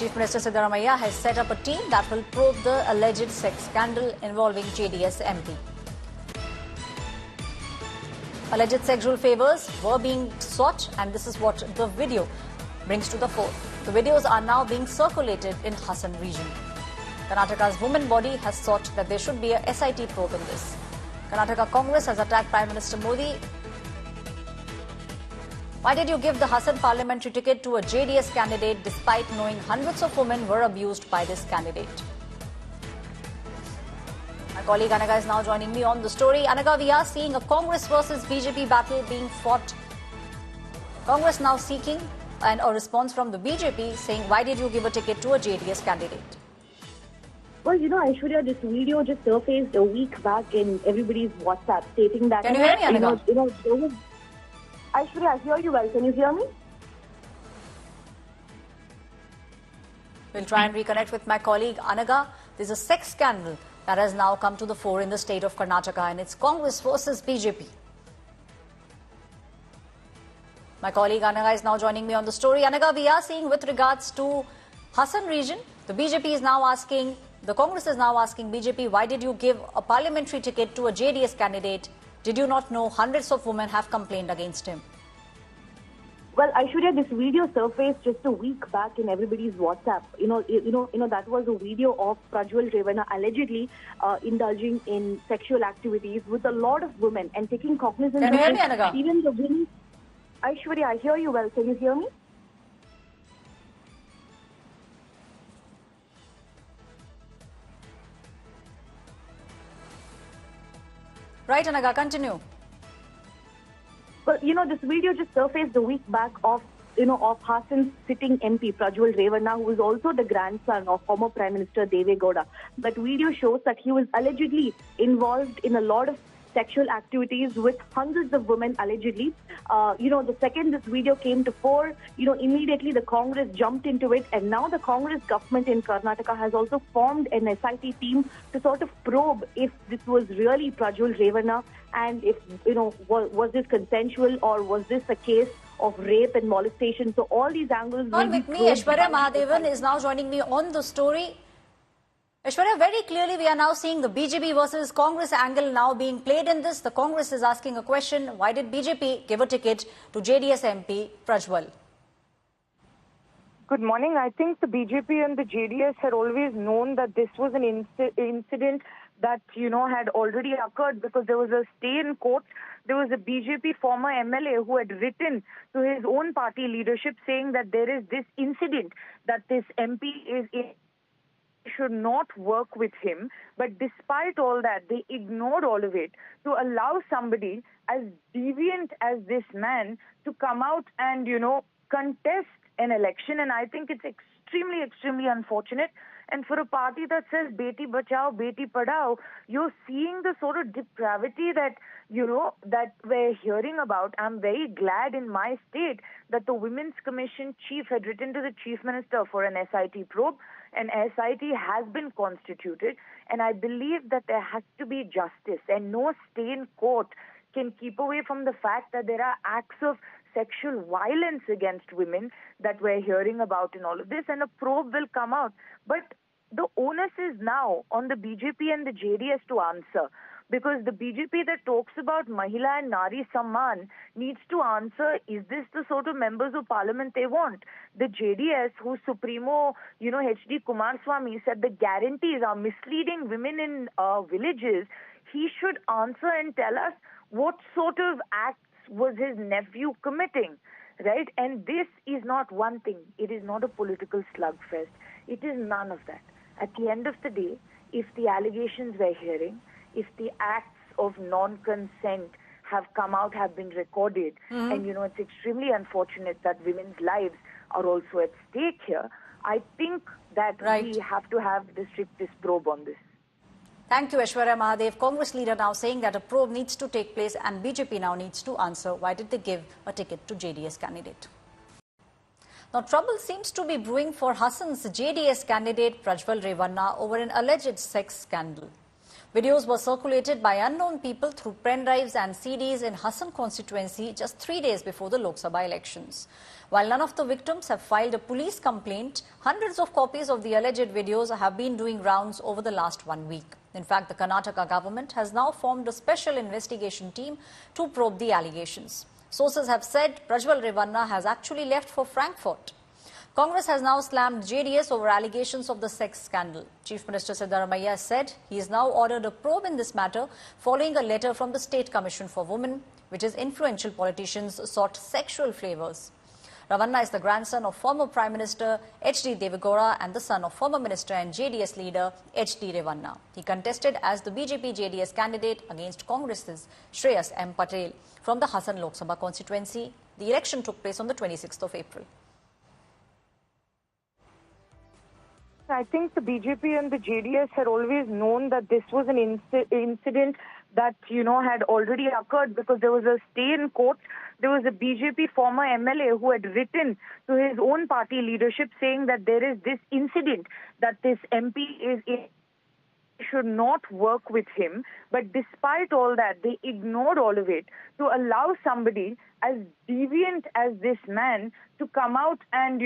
Chief Minister Siddaramaiah has set up a team that will probe the alleged sex scandal involving JDS MP. Alleged sexual favours were being sought, and this is what the video brings to the fore. The videos are now being circulated in Hassan region. Karnataka's women body has sought that there should be a SIT probe in this. Karnataka Congress has attacked Prime Minister Modi. Why did you give the Hassan parliamentary ticket to a JDS candidate despite knowing hundreds of women were abused by this candidate? My colleague Anaga is now joining me on the story. Anaga, we are seeing a Congress versus BJP battle being fought. Congress now seeking a response from the BJP saying, why did you give a ticket to a JDS candidate? Well, Aishwarya, this video just surfaced a week back in everybody's WhatsApp stating that... Can you hear me, Anaga? Aishwarya, I hear you well. Can you hear me? We'll try and reconnect with my colleague Anaga. There's a sex scandal that has now come to the fore in the state of Karnataka, and it's Congress versus BJP. My colleague Anaga is now joining me on the story. Anaga, we are seeing with regards to Hassan region, the BJP is now asking, the Congress is now asking BJP, why did you give a parliamentary ticket to a JDS candidate? Did you not know hundreds of women have complained against him? Well, Aishwarya, this video surfaced just a week back in everybody's WhatsApp. That was a video of Prajwal Revanna allegedly indulging in sexual activities with a lot of women and taking cognizance. Can you hear me, Anaga? Even the women. Aishwarya, I hear you well. Can you hear me? Right, Anaga, continue. Well, this video just surfaced a week back of Hassan's sitting MP, Prajwal Revanna, who is also the grandson of former Prime Minister Deve Gowda. That video shows that he was allegedly involved in a lot of sexual activities with hundreds of women, allegedly. The second this video came to fore, immediately the Congress jumped into it, and now the Congress government in Karnataka has also formed an SIT team to sort of probe if this was really Prajwal Revanna and if, was this consensual or was this a case of rape and molestation. So all these angles... On with me, Aishwarya Mahadevan is now joining me on the story. Aishwarya, very clearly we are now seeing the BJP versus Congress angle now being played in this. The Congress is asking a question, why did BJP give a ticket to JDS MP Prajwal? Good morning. I think the BJP and the JDS had always known that this was an incident that, had already occurred because there was a stay in court. There was a BJP former MLA who had written to his own party leadership saying that there is this incident that this MP is in. Should not work with him, but despite all that, they ignored all of it to allow somebody as deviant as this man to come out and, contest an election. And I think it's extremely, extremely unfortunate. And for a party that says Beti Bachao, Beti Padhao, you're seeing the sort of depravity that, that we're hearing about. I'm very glad in my state that the Women's Commission chief had written to the Chief Minister for an SIT probe. An SIT has been constituted, and I believe that there has to be justice, and no stay in court can keep away from the fact that there are acts of sexual violence against women that we're hearing about in all of this, and a probe will come out. But the onus is now on the BJP and the JDS to answer, because the BJP that talks about Mahila and Nari Samman needs to answer, is this the sort of members of parliament they want? The JDS, whose supremo, H.D. Kumaraswamy said the guarantees are misleading women in villages, he should answer and tell us what sort of acts was his nephew committing, right? And this is not one thing. It is not a political slugfest. It is none of that. At the end of the day, if the allegations we're hearing, if the acts of non-consent have come out, have been recorded, and, it's extremely unfortunate that women's lives are also at stake here, I think that we have to have the strictest probe on this. Thank you, Aishwarya Mahadev. Congress leader now saying that a probe needs to take place and BJP now needs to answer why did they give a ticket to JDS candidate. Now, trouble seems to be brewing for Hassan's JDS candidate Prajwal Revanna over an alleged sex scandal. Videos were circulated by unknown people through pen drives and CDs in Hassan constituency just 3 days before the Lok Sabha elections. While none of the victims have filed a police complaint, hundreds of copies of the alleged videos have been doing rounds over the last 1 week. In fact, the Karnataka government has now formed a special investigation team to probe the allegations. Sources have said Prajwal Revanna has actually left for Frankfurt. Congress has now slammed JDS over allegations of the sex scandal. Chief Minister Siddaramaiah said he has now ordered a probe in this matter following a letter from the State Commission for Women, which is influential politicians sought sexual favours. Revanna is the grandson of former Prime Minister H.D. Deve Gowda and the son of former Minister and JDS leader H.D. Revanna. He contested as the BJP-JDS candidate against Congress's Shreyas M. Patel from the Hassan Lok Sabha constituency. The election took place on the 26th of April. I think the BJP and the JDS had always known that this was an incident that, had already occurred because there was a stay in court. There was a BJP former MLA who had written to his own party leadership saying that there is this incident, that this MP should not work with him. But despite all that, they ignored all of it to allow somebody as deviant as this man to come out and,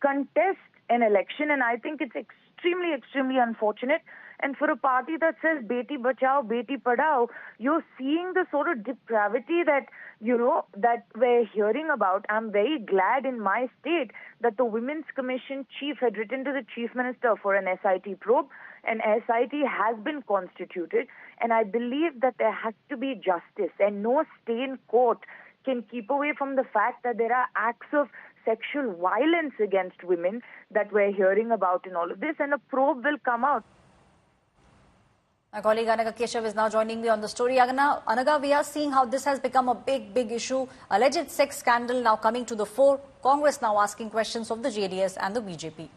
contest an election. And I think it's extremely, extremely unfortunate. And for a party that says Beti Bachao, Beti Padhao, you're seeing the sort of depravity that, that we're hearing about. I'm very glad in my state that the Women's Commission chief had written to the Chief Minister for an SIT probe. An SIT has been constituted. And I believe that there has to be justice. And no stay in court can keep away from the fact that there are acts of sexual violence against women that we're hearing about in all of this. And a probe will come out. My colleague Anaga Keshav is now joining me on the story. Anaga, we are seeing how this has become a big issue. Alleged sex scandal now coming to the fore. Congress now asking questions of the JDS and the BJP.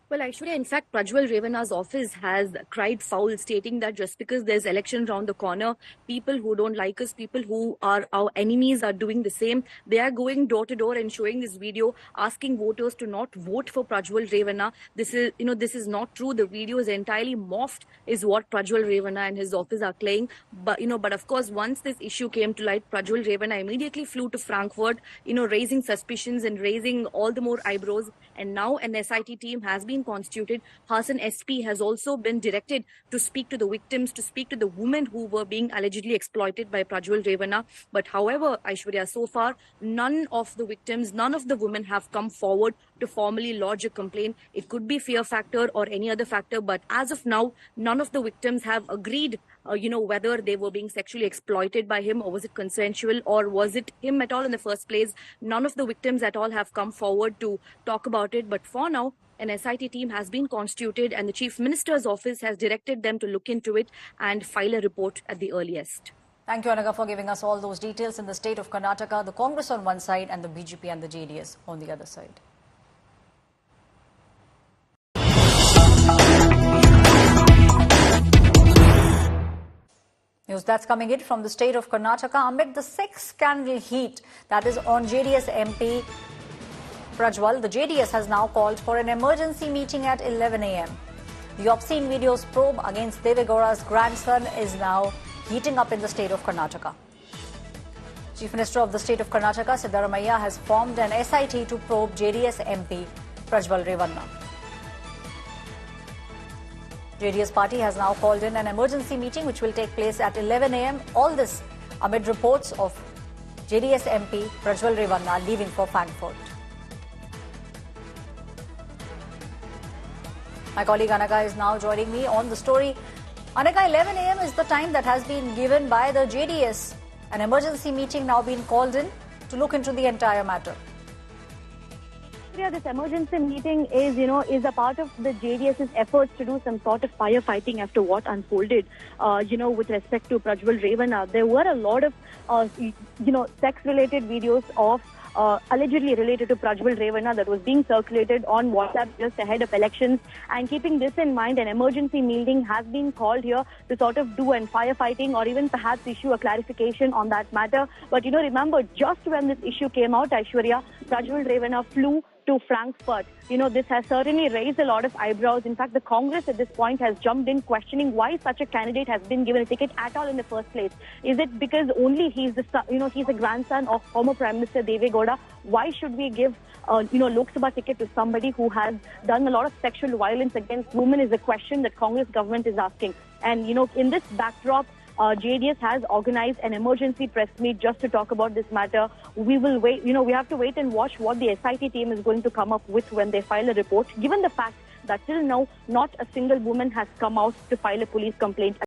Well, Aishwarya, in fact, Prajwal Revanna's office has cried foul, stating that just because there's election around the corner, people who don't like us, people who are our enemies are doing the same. They are going door to door and showing this video, asking voters to not vote for Prajwal Revanna. This is not true. The video is entirely morphed, is what Prajwal Revanna and his office are claiming. But of course, once this issue came to light, Prajwal Revanna immediately flew to Frankfurt, raising suspicions and raising all the more eyebrows. And now an SIT team has been constituted. Hassan SP has also been directed to speak to the victims, to speak to the women who were being allegedly exploited by Prajwal Revanna. But however, Aishwarya, so far, none of the victims, none of the women have come forward to formally lodge a complaint. It could be fear factor or any other factor, but as of now, none of the victims have agreed whether they were being sexually exploited by him, or was it consensual, or was it him at all in the first place. None of the victims at all have come forward to talk about it. But for now, an SIT team has been constituted and the Chief Minister's office has directed them to look into it and file a report at the earliest. Thank you, Anaga, for giving us all those details. In the state of Karnataka, the Congress on one side and the BJP and the JDS on the other side. News that's coming in from the state of Karnataka amid the sex scandal heat that is on JDS MP Prajwal. The JDS has now called for an emergency meeting at 11 a.m. The obscene videos probe against Deve Gowda's grandson is now heating up in the state of Karnataka. Chief Minister of the state of Karnataka, Siddaramaiah, has formed an SIT to probe JDS MP Prajwal Revanna. JDS party has now called in an emergency meeting which will take place at 11 a.m. All this amid reports of JDS MP Prajwal Revanna leaving for Frankfurt. My colleague Anaga is now joining me on the story. Anaga, 11 a.m. is the time that has been given by the JDS. An emergency meeting now being called in to look into the entire matter. Yeah, this emergency meeting is a part of the JDS's efforts to do some sort of firefighting after what unfolded, with respect to Prajwal Revanna. There were a lot of, sex-related videos of allegedly related to Prajwal Revanna that was being circulated on WhatsApp just ahead of elections. And keeping this in mind, an emergency meeting has been called here to sort of do an firefighting or even perhaps issue a clarification on that matter. But remember, just when this issue came out, Aishwarya, Prajwal Revanna flew to Frankfurt. This has certainly raised a lot of eyebrows. In fact, the Congress at this point has jumped in questioning why such a candidate has been given a ticket at all in the first place. Is it because only he's he's a grandson of former Prime Minister Deve Gowda? Why should we give Lok Sabha ticket to somebody who has done a lot of sexual violence against women is a question that Congress government is asking. And, in this backdrop, JDS has organized an emergency press meet just to talk about this matter. We will wait, we have to wait and watch what the SIT team is going to come up with when they file a report, given the fact that till now, not a single woman has come out to file a police complaint.